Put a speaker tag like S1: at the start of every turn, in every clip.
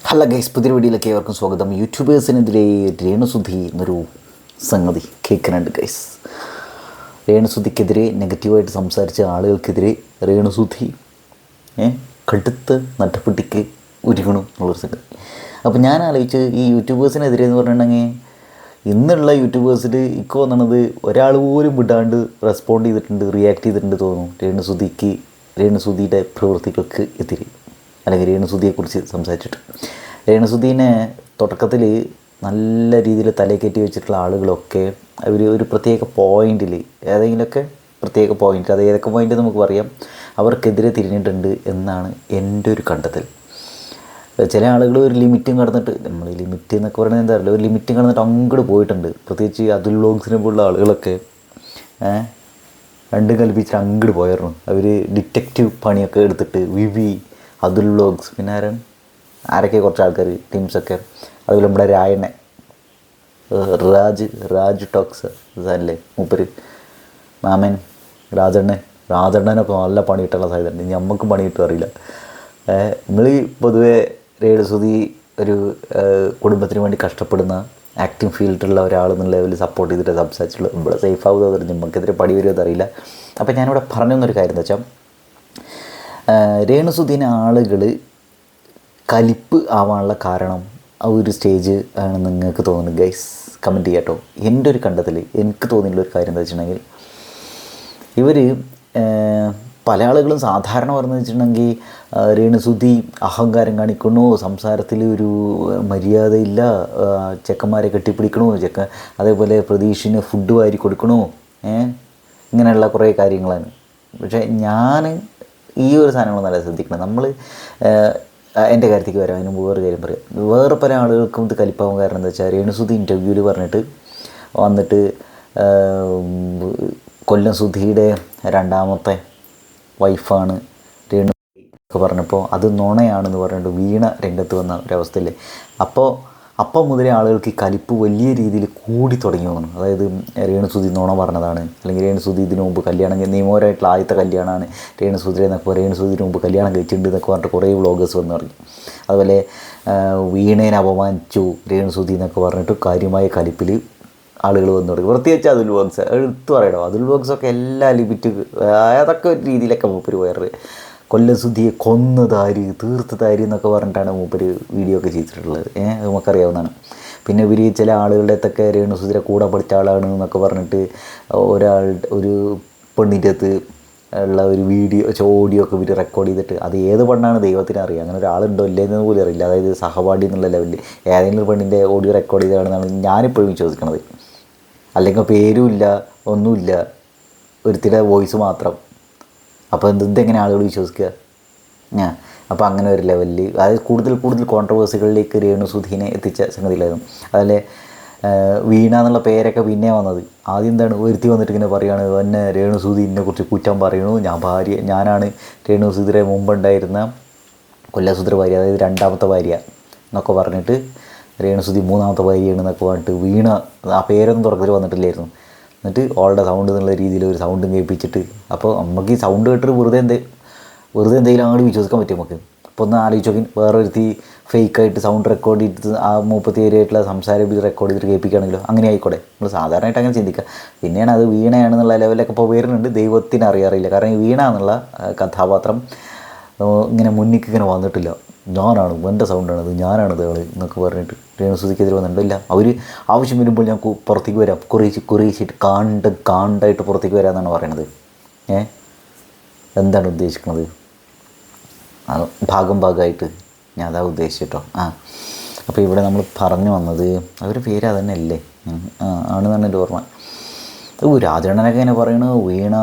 S1: Hello guys, പുതിയ വീഡിയോയിലേക്ക് ഏവർക്കും സ്വാഗതം. യൂട്യൂബേഴ്സിനെതിരെ രേണുസുധി എന്നൊരു സംഗതി കേൾക്കുന്നുണ്ട് ഗൈസ്. രേണുസുധിക്കെതിരെ നെഗറ്റീവായിട്ട് സംസാരിച്ച ആളുകൾക്കെതിരെ രേണുസുധി കടുത്ത് നട്ടപ്പെട്ടിക്ക് ഉരുകണം എന്നുള്ളൊരു സംഗതി. അപ്പോൾ ഞാൻ ആലോചിച്ച് ഈ യൂട്യൂബേഴ്സിനെതിരെ എന്ന് പറഞ്ഞിട്ടുണ്ടെങ്കിൽ ഇന്നുള്ള യൂട്യൂബേഴ്സിൽ എനിക്ക് തോന്നണത് ഒരാൾ പോലും വിടാണ്ട് റെസ്പോണ്ട് ചെയ്തിട്ടുണ്ട്, റിയാക്ട് ചെയ്തിട്ടുണ്ട് തോന്നുന്നു രേണുസുധിയുടെ പ്രവൃത്തികൾക്ക് എതിരെ, അല്ലെങ്കിൽ രേണുസുധിയെക്കുറിച്ച് സംസാരിച്ചിട്ട്. രേണുസുധീനെ തുടക്കത്തിൽ നല്ല രീതിയിൽ തലയിൽ വെച്ചിട്ടുള്ള ആളുകളൊക്കെ അവർ ഒരു പ്രത്യേക പോയിന്റിൽ, ഏതെങ്കിലുമൊക്കെ പ്രത്യേക പോയിന്റ്, അത് ഏതൊക്കെ പോയിന്റ് നമുക്ക് പറയാം, അവർക്കെതിരെ തിരിഞ്ഞിട്ടുണ്ട് എന്നാണ് എൻ്റെ ഒരു കണ്ടെത്തൽ. ചില ആളുകൾ ഒരു ലിമിറ്റും കടന്നിട്ട്, നമ്മൾ ലിമിറ്റ് എന്നൊക്കെ പറയുന്നത് എന്താ പറയുക, ഒരു ലിമിറ്റും കടന്നിട്ട് അങ്ങോട്ട് പോയിട്ടുണ്ട്. പ്രത്യേകിച്ച് അതുൽ വ്ളോഗ്സിനെ പോലുള്ള ആളുകളൊക്കെ രണ്ടും കൽപ്പിച്ചിട്ട് അങ്ങോട്ട് പോയായിരുന്നു. അവർ ഡിറ്റക്റ്റീവ് പണിയൊക്കെ എടുത്തിട്ട് വിവി, അതുൽ വ്ളോഗ്സ്, പിന്നെ ആരൊക്കെ കുറച്ച് ആൾക്കാർ ടീംസൊക്കെ, അതുപോലെ നമ്മുടെ രായണ്ണൻ, രാജ് ടോക്സ് അല്ലേ മൂപ്പര്, മാമൻ രാജണ്ണനൊക്കെ നല്ല പണി കിട്ടാനുള്ള സാധ്യത ഉണ്ട്. നമുക്ക് പണി കിട്ടും അറിയില്ല. നിങ്ങൾ പൊതുവേ രേണുസുധി ഒരു കുടുംബത്തിന് വേണ്ടി കഷ്ടപ്പെടുന്ന ആക്ടിങ് ഫീൽഡിലുള്ള ഒരാളെന്നുള്ള ലെവലിൽ സപ്പോർട്ട് ചെയ്തിട്ട് സംസാരിച്ചുള്ളൂ. ഇവിടെ സേഫ് ആവുക പറഞ്ഞ് നമുക്കെതിരെ പടി വരുമെന്ന് അറിയില്ല. അപ്പോൾ ഞാനിവിടെ പറഞ്ഞു തന്നൊരു കാര്യം എന്ന് വെച്ചാൽ, രേണുസുധീനെ ആളുകൾ കലിപ്പ് ആവാനുള്ള കാരണം ആ ഒരു സ്റ്റേജ് ആണെന്ന് നിങ്ങൾക്ക് തോന്നുന്നു ഗൈസ്, കമൻറ്റ് ചെയ്യാം കേട്ടോ. എൻ്റെ ഒരു കണ്ടെത്തൽ എനിക്ക് തോന്നിയിട്ടുള്ളൊരു കാര്യം എന്താ വെച്ചിട്ടുണ്ടെങ്കിൽ, ഇവർ പല ആളുകളും സാധാരണ പറഞ്ഞു വെച്ചിട്ടുണ്ടെങ്കിൽ രേണുസുധി അഹങ്കാരം കാണിക്കണോ, സംസാരത്തിൽ ഒരു മര്യാദയില്ല, ചെക്കന്മാരെ കെട്ടിപ്പിടിക്കണോ, അതേപോലെ പ്രതീക്ഷിന് ഫുഡ് വാരി കൊടുക്കണോ, ഇങ്ങനെയുള്ള കുറേ കാര്യങ്ങളാണ്. പക്ഷേ ഞാൻ ഈ ഒരു സാധനങ്ങൾ നല്ല ശ്രദ്ധിക്കണം. നമ്മൾ എൻ്റെ കാര്യത്തേക്ക് വരാം, അതിന് വേറെ കാര്യം പറയാം. വേറെ പല ആളുകൾക്കും ഇത് കലിപ്പാവാൻ കാരണം എന്താ വെച്ചാൽ, രേണുസുധി ഇൻ്റർവ്യൂവിൽ പറഞ്ഞിട്ട് വന്നിട്ട് കൊല്ലം സുധിയുടെ രണ്ടാമത്തെ വൈഫാണ് രേണു ഒക്കെ പറഞ്ഞപ്പോൾ അത് നുണയാണെന്ന് പറഞ്ഞിട്ട് വീണ രംഗത്ത് വന്ന ഒരവസ്ഥയില്ലേ. അപ്പോൾ മുതലേ ആളുകൾക്ക് ഈ കലിപ്പ് വലിയ രീതിയിൽ കൂടി തുടങ്ങി തോന്നുന്നു. അതായത് രേണുസുധി നുണ പറഞ്ഞതാണ്, അല്ലെങ്കിൽ രേണുസുധി ഇതിനു മുമ്പ് കല്യാണം, നിയമപരമായിട്ടുള്ള ആദ്യത്തെ കല്യാണമാണ് രേണുസുധി എന്നൊക്കെ, രേണുസുധിന് മുമ്പ് കല്യാണം കഴിച്ചിട്ടുണ്ട് എന്നൊക്കെ പറഞ്ഞിട്ട് കുറേ വ്ളോഗേഴ്സ് വന്ന് പറഞ്ഞു. അതുപോലെ വീണേനെ അപമാനിച്ചു രേണുസുധി എന്നൊക്കെ പറഞ്ഞിട്ട് കാര്യമായ കലിപ്പിൽ ആളുകൾ വന്നു തുടങ്ങി. പ്രത്യേകിച്ച് അതുൽ വ്ളോഗ്സ് എടുത്തു പറയണോ, അതുൽ വ്ളോഗ്സൊക്കെ എല്ലാ ലിമിറ്റ് അതൊക്കെ ഒരു രീതിയിലൊക്കെ മൂപ്പര് പോയത്. കൊല്ലം സുധിയെ കൊന്നതാര്, തീർത്തതാര് എന്നൊക്കെ പറഞ്ഞിട്ടാണ് മൂപ്പര് വീഡിയോ ഒക്കെ ചെയ്തിട്ടുള്ളത്. നമുക്കറിയാവുന്നതാണ്. പിന്നെ ഇവർ ചില ആളുകളുടെ അടുത്തൊക്കെ രേണുസുധിയുടെ കൂടെ പഠിച്ച ആളാണ് എന്നൊക്കെ പറഞ്ഞിട്ട് ഒരു പെണ്ണിൻ്റെ അടുത്ത് ഉള്ള ഒരു ഓഡിയോ ഒക്കെ ഇവർ റെക്കോർഡ് ചെയ്തിട്ട്, അത് ഏത് പെണ്ണാണ് ദൈവത്തിന് അറിയാം, അങ്ങനെ ഒരാളുണ്ടോ ഇല്ലെന്ന് പോലും അറിയില്ല. അതായത് സഹപാഠി എന്നുള്ള ലെവലിൽ ഏതെങ്കിലും ഒരു പെണ്ണിൻ്റെ ഓഡിയോ റെക്കോർഡ് ചെയ്തതാണെന്നാണ് ഞാനിപ്പോഴും വിശ്വസിക്കുന്നത്. അല്ലെങ്കിൽ പേരും ഇല്ല, ഒന്നുമില്ല, ഒരുത്തിൻ്റെ വോയിസ് മാത്രം. അപ്പോൾ എന്തെങ്ങനെ ആളുകൾ വിശ്വസിക്കുക? അപ്പോൾ അങ്ങനെ ഒരു ലെവലിൽ, അതായത് കൂടുതൽ കോൺട്രവേഴ്സികളിലേക്ക് രേണുസുധീനെ എത്തിച്ച സംഗതിയിലായിരുന്നു. അതുപോലെ വീണ എന്നുള്ള പേരൊക്കെ പിന്നെ വന്നത് ആദ്യം എന്താണ്, ഒരുത്തി വന്നിട്ട് ഇങ്ങനെ പറയുകയാണ്, എന്നെ രേണുസുധീനെ കുറിച്ച് കുറ്റം പറയണു, ഞാനാണ് രേണുസുധിയുടെ മുമ്പുണ്ടായിരുന്ന കൊല്ലസുധീര ഭാര്യ, അതായത് രണ്ടാമത്തെ ഭാര്യ എന്നൊക്കെ പറഞ്ഞിട്ട് രേണുസുധി മൂന്നാമത്തെ ഭാര്യയാണ് എന്നൊക്കെ പറഞ്ഞിട്ട് വീണ ആ പേരൊന്നും തുറക്കത്തിൽ വന്നിട്ടില്ലായിരുന്നു. എന്നിട്ട് ഓളുടെ സൗണ്ട് എന്നുള്ള രീതിയിൽ ഒരു സൗണ്ടും കേൾപ്പിച്ചിട്ട്, അപ്പോൾ നമുക്ക് ഈ സൗണ്ട് കേട്ടിട്ട് വെറുതെ എന്തെങ്കിലും അങ്ങോട്ട് വിശ്വസിക്കാൻ പറ്റും നമുക്ക്. അപ്പോൾ ഒന്ന് ആലോചിച്ച് നോക്കി, വേറൊരുത്തി ഫേക്കായിട്ട് സൗണ്ട് റെക്കോർഡ് ചെയ്തിട്ട് ആ 37 സംസാരം ഇത് റെക്കോർഡ് ചെയ്തിട്ട് കേൾപ്പിക്കുകയാണെങ്കിലോ, അങ്ങനെ ആയിക്കോട്ടെ. നമ്മൾ സാധാരണയായിട്ട് അങ്ങനെ ചിന്തിക്കുക. പിന്നെയാണ് അത് വീണയാണെന്നുള്ള ലെവലൊക്കെ ഇപ്പോൾ വരുന്നുണ്ട്. ദൈവത്തിന് അറിയാറില്ല. കാരണം ഈ വീണ എന്നുള്ള കഥാപാത്രം ഇങ്ങനെ മുന്നിലേക്ക് ഇങ്ങനെ വന്നിട്ടില്ല. ഞാനാണ്, എൻ്റെ സൗണ്ടാണത്, ഞാനാണത് ആൾ എന്നൊക്കെ പറഞ്ഞിട്ട് രേണുസുധിക്കെതിരെ വന്നിട്ടില്ല. അവർ ആവശ്യം വരുമ്പോൾ ഞാൻ പുറത്തേക്ക് വരാം, കുറേശ്ശിട്ട് കാണ്ടായിട്ട് പുറത്തേക്ക് വരാമെന്നാണ് പറയണത്. എന്താണ് ഉദ്ദേശിക്കുന്നത്? ഭാഗമായിട്ട് ഞാൻ അതാ ഉദ്ദേശിച്ചിട്ടോ. അപ്പോൾ ഇവിടെ നമ്മൾ പറഞ്ഞു വന്നത്, അവരുടെ പേര് അതന്നെ അല്ലേ, ആണെന്നാണ് എൻ്റെ ഓർമ്മ. രാജണ്ണനൊക്കെ ഇങ്ങനെ പറയണു, വീണ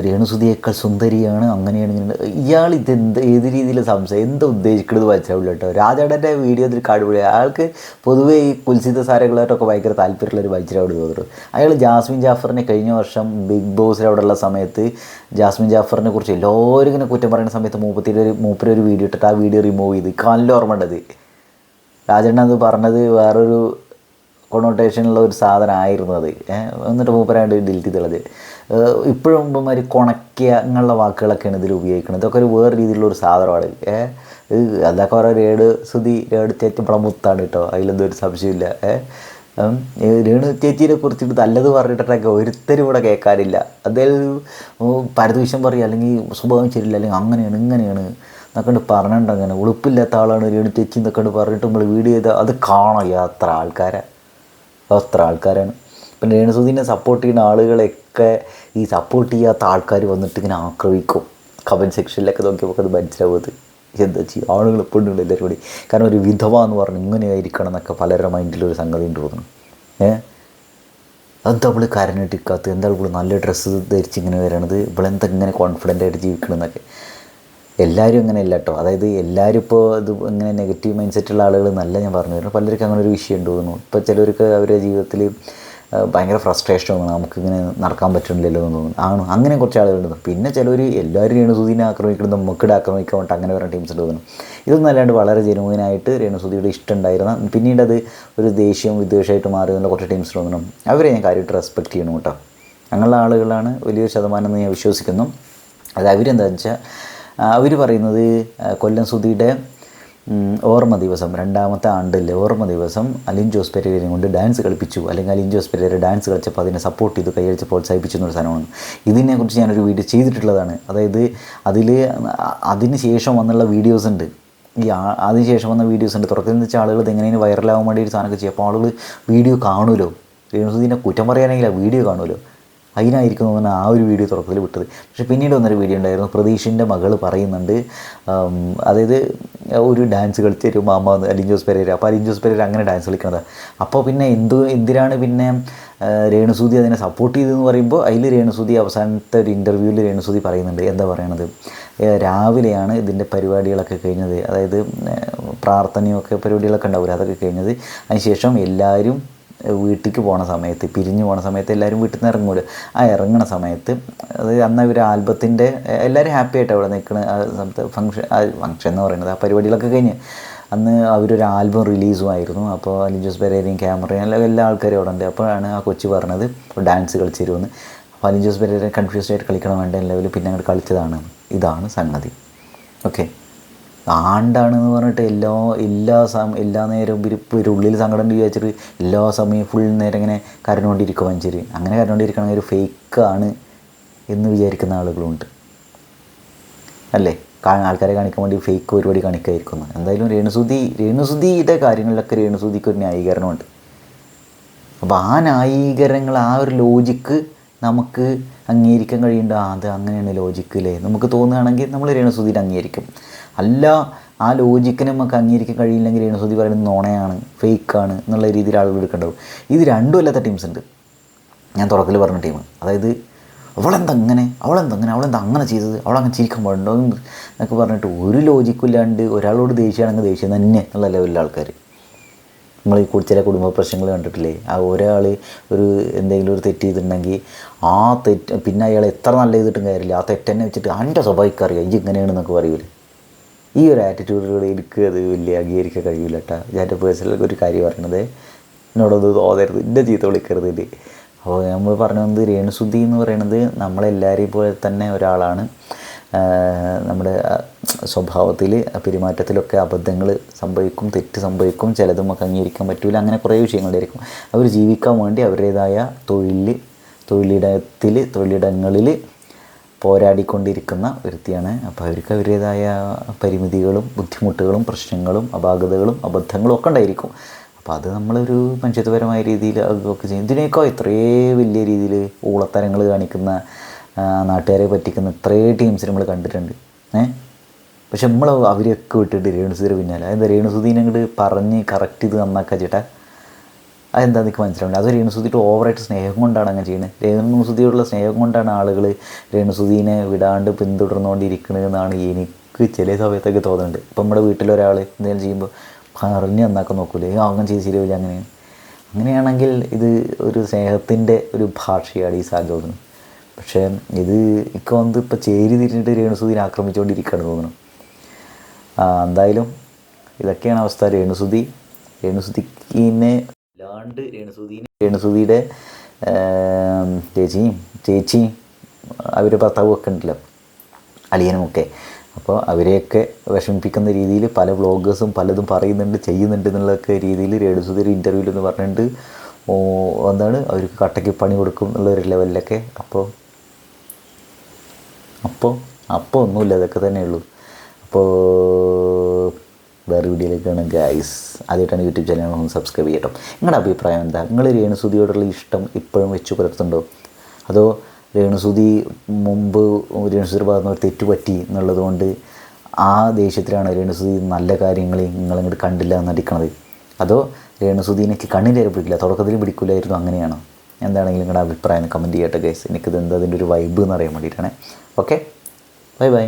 S1: രേണുസുധിയേക്കാൾ സുന്ദരിയാണ്, അങ്ങനെയാണ് ഇങ്ങനെ. ഇയാൾ ഏത് രീതിയിൽ എന്താ ഉദ്ദേശിക്കുന്നത് മനസ്സിലാവില്ല കേട്ടോ. രാജേട്ടൻ്റെ വീഡിയോ ഇതിൽ കാണുമ്പോഴേ അയാൾക്ക് പൊതുവേ ഈ കുൽസിത സാരങ്ങളായിട്ടൊക്കെ ഭയങ്കര താല്പര്യമുള്ളൊരു മനുഷ്യരോട് തോന്നുന്നു. അയാൾ ജാസ്മിൻ ജാഫറിനെ കഴിഞ്ഞ വർഷം ബിഗ് ബോസിൽ അവിടെ ഉള്ള സമയത്ത് ജാസ്മിൻ ജാഫറിനെ കുറിച്ച് എല്ലാവരും ഇങ്ങനെ കുറ്റം പറയുന്ന സമയത്ത് മൂപ്പരൊരു വീഡിയോ ഇട്ടിട്ട് ആ വീഡിയോ റിമൂവ് ചെയ്ത് കാലിൽ ഓർമ്മ ഉണ്ടത്. രാജേട്ടൻ അത് പറഞ്ഞത് വേറൊരു കൊണോട്ടേഷനുള്ള ഒരു സാധനമായിരുന്നു അത്. എന്നിട്ട് മൂപ്പരാണ്ട് ഡിലീറ്റ് ചെയ്തുള്ളത്. ഇപ്പോഴും മുമ്പന്മാർ കൊണക്കുക എന്നുള്ള വാക്കുകളൊക്കെയാണ് ഇതിൽ ഉപയോഗിക്കുന്നത്. ഇതൊക്കെ ഒരു വേറെ രീതിയിലുള്ള ഒരു സാധനമാണ്. അതൊക്കെ ഓരോ രേണു ചേച്ചി നമ്മളെ മുത്താണ് കേട്ടോ, അതിലൊന്നും ഒരു സംശയമില്ല. രേണു ചേച്ചീനെ കുറിച്ചിട്ട് നല്ലത് പറഞ്ഞിട്ടൊക്കെ ഒരുത്തരും ഇവിടെ കേൾക്കാനില്ല. അദ്ദേഹം പരദൂഷണം പറയുക, അല്ലെങ്കിൽ സ്വഭാവം ശരിയില്ല, അല്ലെങ്കിൽ അങ്ങനെയാണ് ഇങ്ങനെയാണ് എന്നൊക്കെ പറഞ്ഞിട്ടുണ്ട്. അങ്ങനെ ഉളുപ്പില്ലാത്ത ആളാണ് രേണു ചേച്ചി എന്നൊക്കെ പറഞ്ഞിട്ട് നമ്മൾ വീഡിയോ ചെയ്താൽ അത് കാണാം. എത്ര ആൾക്കാരാണ്. ഇപ്പം രേണുസുധീനെ സപ്പോർട്ട് ചെയ്യുന്ന ആളുകളെയൊക്കെ ഈ സപ്പോർട്ട് ചെയ്യാത്ത ആൾക്കാർ വന്നിട്ട് ഇങ്ങനെ ആക്രമിക്കും. കമൻറ്റ് സെക്ഷനിലൊക്കെ നോക്കിയപ്പോൾ അത് മനസ്സിലാവുന്നത് എന്താ ചെയ്യും, ആളുകൾ പെണ്ണുങ്ങൾ എല്ലാവരും കൂടി. കാരണം ഒരു വിധവ എന്ന് പറഞ്ഞ് ഇങ്ങനെ ആയിരിക്കണം എന്നൊക്കെ പലരുടെ മൈൻഡിലൊരു സംഗതി ഉണ്ട് തോന്നുന്നു. എന്താ അവൾ കരഞ്ഞിട്ടിക്കാത്ത, എന്താ അവൾ നല്ല ഡ്രസ്സ് ധരിച്ച് ഇങ്ങനെ വരണത്, ഇവളെന്താ ഇങ്ങനെ കോൺഫിഡൻ്റ് ആയിട്ട് ജീവിക്കണമെന്നൊക്കെ. എല്ലാവരും അങ്ങനെ അല്ല കേട്ടോ. അതായത് എല്ലാവരും ഇപ്പോൾ ഇത് ഇങ്ങനെ നെഗറ്റീവ് മൈൻഡ് സെറ്റുള്ള ആളുകൾ നല്ല ഞാൻ പറഞ്ഞു തരുന്നു. പലർക്കും അങ്ങനെ ഒരു വിഷയം ഉണ്ട് തോന്നുന്നു. ഇപ്പോൾ ചിലർക്ക് അവരുടെ ജീവിതത്തിൽ ഭയങ്കര ഫ്രസ്ട്രേഷൻ തോന്നുന്നു, നമുക്കിങ്ങനെ നടക്കാൻ പറ്റുന്നില്ലല്ലോ എന്ന് തോന്നുന്നു. അങ്ങനെ കുറച്ച് ആളുകളുണ്ട്. പിന്നെ ചിലർ എല്ലാവരും രേണുസുധീനെ ആക്രമിക്കണം, നമുക്കിടെ ആക്രമിക്കാൻ വേണ്ടിയിട്ട് അങ്ങനെ പറയുന്ന ടീംസ് തോന്നുന്നു. ഇതൊന്നും അല്ലാണ്ട് വളരെ ജെനുവിനായിട്ട് രേണുസുധിയുടെ ഇഷ്ടം ഉണ്ടായിരുന്ന, പിന്നീട് അത് ഒരു ദേഷ്യവും വിദ്വേഷമായിട്ട് മാറിയുള്ള കുറച്ച് ടീംസ് തോന്നണം. അവരെ ഞാൻ കാര്യമായിട്ട് റെസ്പെക്റ്റ് ചെയ്യണം കേട്ടോ. അങ്ങനെയുള്ള ആളുകളാണ് വലിയൊരു ശതമാനം എന്ന് ഞാൻ വിശ്വസിക്കുന്നു. അത് അവരെന്താണെന്ന് വെച്ചാൽ അവർ പറയുന്നത് കൊല്ലം സുധിയുടെ ഓർമ്മ ദിവസം, 2ാമത്തെ ആണ്ടിലെ ഓർമ്മ ദിവസം അലിൻ ജോസ് പെരേരയും കൊണ്ട് ഡാൻസ് കളിപ്പിച്ചു, അല്ലെങ്കിൽ അലിൻ ജോസ് പെരേര ഡാൻസ് കളിച്ചപ്പോൾ അതിനെ സപ്പോർട്ട് ചെയ്തു, കൈയടിച്ച് പ്രോത്സാഹിപ്പിച്ചു എന്നൊരു സാധനമാണ്. ഇതിനെക്കുറിച്ച് ഞാനൊരു വീഡിയോ ചെയ്തിട്ടുള്ളതാണ്. അതായത് അതിന് ശേഷം വന്നുള്ള വീഡിയോസ് ഉണ്ട്. അതിന് ശേഷം വന്ന വീഡിയോസ് ഉണ്ട്. തുറക്കുന്നതെന്ന് വെച്ചാൽ ആളുകൾ ഇതെങ്ങനെയും വൈറലാവാൻ വേണ്ടി ഒരു സാധനമൊക്കെ ചെയ്യും. അപ്പോൾ ആളുകൾ വീഡിയോ കാണുമല്ലോ, രേണുസുധീനെ കുറ്റം പറയാനെങ്കിൽ ആ വീഡിയോ കാണുമല്ലോ, അതിനായിരിക്കും എന്ന് ആ ഒരു വീഡിയോ തുറക്കത്തിൽ വിട്ടത്. പക്ഷേ പിന്നീട് വന്നൊരു വീഡിയോ ഉണ്ടായിരുന്നു. പ്രതീഷിൻ്റെ മകൾ പറയുന്നുണ്ട്, അതായത് ഒരു ഡാൻസ് കളിച്ച ഒരു മാമ അലിൻ ജോസ് പെരേര. അപ്പോൾ അലിൻ ജോസ് പെരേര അങ്ങനെ ഡാൻസ് കളിക്കണത്. അപ്പോൾ പിന്നെ എന്തിനാണ് പിന്നെ രേണുസുധി അതിനെ സപ്പോർട്ട് ചെയ്തതെന്ന് പറയുമ്പോൾ അതിൽ രേണുസുധി അവസാനത്തെ ഒരു ഇൻ്റർവ്യൂവിൽ രേണുസുധി പറയുന്നുണ്ട്, എന്താ പറയണത്, രാവിലെയാണ് ഇതിൻ്റെ പരിപാടികളൊക്കെ കഴിഞ്ഞത്, അതായത് പ്രാർത്ഥനയൊക്കെ പരിപാടികളൊക്കെ ഉണ്ടാവില്ല, അതൊക്കെ കഴിഞ്ഞത്. അതിനുശേഷം എല്ലാവരും വീട്ടിലേക്ക് പോണ സമയത്ത്, പിരിഞ്ഞു പോണ സമയത്ത് എല്ലാവരും വീട്ടിൽ നിന്ന് ഇറങ്ങൂല. ആ ഇറങ്ങണ സമയത്ത്, അതായത് അന്ന് ഒരു ആൽബത്തിൻ്റെ എല്ലാവരും ഹാപ്പി ആയിട്ട് അവിടെ നിൽക്കണ ഫംഗ്ഷൻ എന്ന് പറയുന്നത്, ആ പരിപാടികളൊക്കെ കഴിഞ്ഞ് അന്ന് അവരൊരു ആൽബം റിലീസുമായിരുന്നു. അപ്പോൾ അലിൻ ജോസ് പെരേരയും ക്യാമറയും എല്ലാ ആൾക്കാരും അവിടെ ഉണ്ട്. അപ്പോഴാണ് ആ കൊച്ചു പറഞ്ഞത് ഡാൻസ് കളിച്ചു തരുമെന്ന്. അപ്പോൾ അലിൻ ജോസ് പെരേര കൺഫ്യൂസ്ഡ് ആയിട്ട് കളിക്കണം വേണ്ട ലെവലിൽ പിന്നെ അങ്ങോട്ട് കളിച്ചതാണ്. ഇതാണ് സംഗതി. ഓക്കെ, ആണ്ടാണെന്ന് പറഞ്ഞിട്ട് എല്ലാ നേരവും ഒരു ഉള്ളിൽ സങ്കടം വിചാരിച്ചിട്ട് എല്ലാ സമയവും ഫുൾ നേരം ഇങ്ങനെ കരഞ്ഞുകൊണ്ടിരിക്കുക മനുഷ്യർ. അങ്ങനെ കരഞ്ഞുകൊണ്ടിരിക്കണമെങ്കിൽ ഒരു ഫേക്കാണ് എന്ന് വിചാരിക്കുന്ന ആളുകളുണ്ട് അല്ലേ. ആൾക്കാരെ കാണിക്കാൻ വേണ്ടി ഫേക്ക് പരിപാടി കാണിക്കാതിരിക്കുന്നത്. എന്തായാലും രേണുസുധിയുടെ കാര്യങ്ങളിലൊക്കെ രേണുസുധിക്ക് ഒരു ന്യായീകരണമുണ്ട്. അപ്പോൾ ആ ന്യായീകരണങ്ങൾ, ആ ഒരു ലോജിക്ക് നമുക്ക് അംഗീകരിക്കാൻ കഴിയേണ്ട, അത് അങ്ങനെയാണ് ലോജിക്ക് അല്ലേ നമുക്ക് തോന്നുകയാണെങ്കിൽ നമ്മൾ രേണുസുധിനെ അംഗീകരിക്കും. അല്ല, ആ ലോജിക്കിനെ നമുക്ക് അംഗീകരിക്കാൻ കഴിയില്ലെങ്കിൽ രേണുസുധി പറയുന്നത് നുണയാണ്, ഫേക്കാണ് എന്നുള്ള രീതിയിൽ ആളുകൾ എടുക്കേണ്ടാവും. ഇത് രണ്ടും അല്ലാത്ത ടീംസ് ഉണ്ട്. ഞാൻ തുറക്കൽ പറഞ്ഞ ടീം, അതായത് അവളെന്താ അങ്ങനെ ചെയ്തത്, അവളങ്ങനെ ചിരിക്കാൻ പാടുണ്ടോ എന്നൊക്കെ പറഞ്ഞിട്ട് ഒരു ലോജിക്കും ഇല്ലാണ്ട് ഒരാളോട് ദേഷ്യമാണെങ്കിൽ ദേഷ്യം തന്നെ എന്നുള്ള ലെവലിലെ ആൾക്കാർ. നമ്മൾ ഈ ചില കുടുംബ പ്രശ്നങ്ങൾ കണ്ടിട്ടില്ലേ, ആ ഒരാൾ എന്തെങ്കിലും ഒരു തെറ്റ് ചെയ്തിട്ടുണ്ടെങ്കിൽ ആ തെറ്റ് പിന്നെ അയാൾ എത്ര നല്ല ചെയ്തിട്ടും കാര്യമില്ല, ആ തെറ്റെന്നെ വെച്ചിട്ട് എൻ്റെ സ്വഭാവിക്ക് അറിയാം ഇത് ഇങ്ങനെയാണെന്നൊക്കെ പറയൂലേ. ഈ ഒരു ആറ്റിറ്റ്യൂഡുകൾ എനിക്ക് അത് വലിയ അംഗീകരിക്കാൻ കഴിയില്ല കേട്ടോ. ഞാൻ എൻ്റെ പേഴ്സണൽ ഒരു കാര്യം പറയണത്, എന്നോടൊന്ന് തോന്നരുത്, എൻ്റെ ചീത്ത വിളിക്കരുത് ഇത്. അപ്പോൾ നമ്മൾ പറഞ്ഞു വന്നത്, രേണുസുധി എന്ന് പറയുന്നത് നമ്മളെല്ലാവരെയും പോലെ തന്നെ ഒരാളാണ്. നമ്മുടെ സ്വഭാവത്തിൽ, പെരുമാറ്റത്തിലൊക്കെ അബദ്ധങ്ങൾ സംഭവിക്കും, തെറ്റ് സംഭവിക്കും, ചിലതും നമുക്ക് അംഗീകരിക്കാൻ പറ്റില്ല. അങ്ങനെ കുറേ വിഷയങ്ങളായിരിക്കും. അവർ ജീവിക്കാൻ വേണ്ടി അവരുടേതായ തൊഴിലിടങ്ങളിൽ പോരാടിക്കൊണ്ടിരിക്കുന്ന വ്യക്തിയാണ്. അപ്പോൾ അവർക്ക് അവരുടേതായ പരിമിതികളും ബുദ്ധിമുട്ടുകളും പ്രശ്നങ്ങളും അപാകതകളും അബദ്ധങ്ങളും ഒക്കെ ഉണ്ടായിരിക്കും. അപ്പോൾ അത് നമ്മളൊരു മനുഷ്യത്വപരമായ രീതിയിൽ അതൊക്കെ ചെയ്യും. ഇതിനേക്കാൾ ഇത്രയും വലിയ രീതിയിൽ ഊളത്തരങ്ങൾ കാണിക്കുന്ന, നാട്ടുകാരെ പറ്റിക്കുന്ന ഇത്രയും ടീംസ് നമ്മൾ കണ്ടിട്ടുണ്ട്. പക്ഷെ നമ്മൾ അവരെയൊക്കെ വിട്ടിട്ട് രേണുസുധിയുടെ പിന്നാലെ, അതെന്താ രേണുസുധീനെ അങ്ങോട്ട് പറഞ്ഞ് കറക്റ്റ് ഇത് നന്നാക്കാൻ ചേട്ടാ, അതെന്താ എനിക്ക് മനസ്സിലാവുന്നത്. അത് രേണുസുധിയുടെ ഓവറായിട്ട് സ്നേഹം കൊണ്ടാണ് അങ്ങനെ ചെയ്യുന്നത്. രേണുസുധിയോടുള്ള സ്നേഹം കൊണ്ടാണ് ആളുകൾ രേണുസുധീനെ വിടാണ്ട് പിന്തുടർന്നുകൊണ്ടിരിക്കണമെന്നാണ് എനിക്ക് ചില സമയത്തൊക്കെ തോന്നുന്നുണ്ട്. ഇപ്പം നമ്മുടെ വീട്ടിലൊരാൾ എന്തെങ്കിലും ചെയ്യുമ്പോൾ പറഞ്ഞ് നന്നാക്കാൻ നോക്കൂലേ, അങ്ങനെ ചെയ്ത് ശരിയാവില്ല, അങ്ങനെയാണെങ്കിൽ ഇത് ഒരു സ്നേഹത്തിൻ്റെ ഒരു ഭാഷയാണ് ഈ സാധനം. പക്ഷേ ഇത് എനിക്ക് വന്ന് ഇപ്പോൾ ചേരി തിരിഞ്ഞിട്ട് രേണുസുധീനെ ആക്രമിച്ചുകൊണ്ടിരിക്കുകയാണ് തോന്നുന്നു. എന്തായാലും ഇതൊക്കെയാണ് അവസ്ഥ. രേണുസുധിനെ അല്ലാണ്ട് രേണുസുധിയുടെ ചേച്ചിയും അവരുടെ ഭർത്താവും ഒക്കെ ഉണ്ടല്ലോ, അളിയനുമൊക്കെ. അപ്പോൾ അവരെയൊക്കെ വിഷമിപ്പിക്കുന്ന രീതിയിൽ പല വ്ളോഗേഴ്സും പലതും പറയുന്നുണ്ട് ചെയ്യുന്നുണ്ട് എന്നുള്ളൊക്കെ രീതിയിൽ രേണുസുതി ഒരു ഇൻ്റർവ്യൂവിൽ എന്ന് പറഞ്ഞിട്ടുണ്ട്. എന്താണ് അവർക്ക് കട്ടയ്ക്ക് പണി കൊടുക്കും എന്നുള്ളൊരു ലെവലിലൊക്കെ. അപ്പോൾ ഒന്നുമില്ല, അതൊക്കെ തന്നെയുള്ളൂ. അപ്പോൾ വേറെ വീഡിയോയിലേക്കാണ് ഗൈസ്. ആദ്യമായിട്ടാണ് യൂട്യൂബ് ചാനൽ ഒന്ന് സബ്സ്ക്രൈബ് ചെയ്യട്ടോ. നിങ്ങളുടെ അഭിപ്രായം എന്താ? നിങ്ങൾ രേണുസുതിയോടുള്ള ഇഷ്ടം ഇപ്പോഴും വെച്ച് പുലർത്തുന്നുണ്ടോ? അതോ രേണുസുതി മുമ്പ് രേണുസുതി ഭാഗത്ത് ഒരു തെറ്റ് പറ്റി എന്നുള്ളത് കൊണ്ട് ആ ദേഷ്യത്തിലാണ് രേണുസുതി നല്ല കാര്യങ്ങൾ നിങ്ങളിങ്ങോട്ട് കണ്ടില്ല എന്നടിക്കണത്? അതോ രേണുസുതിനൊക്കെ കണ്ണിലേറെ പിടിക്കില്ല, തുടക്കത്തിൽ പിടിക്കില്ലായിരുന്നു, അങ്ങനെയാണോ? എന്താണെങ്കിലും നിങ്ങളുടെ അഭിപ്രായം കമൻറ്റ് ചെയ്യട്ടെ ഗൈസ്. എനിക്കിത് എന്താ അതിൻ്റെ ഒരു വൈബ് എന്ന് അറിയാൻ വേണ്ടിയിട്ടാണ്. Okay, bye bye.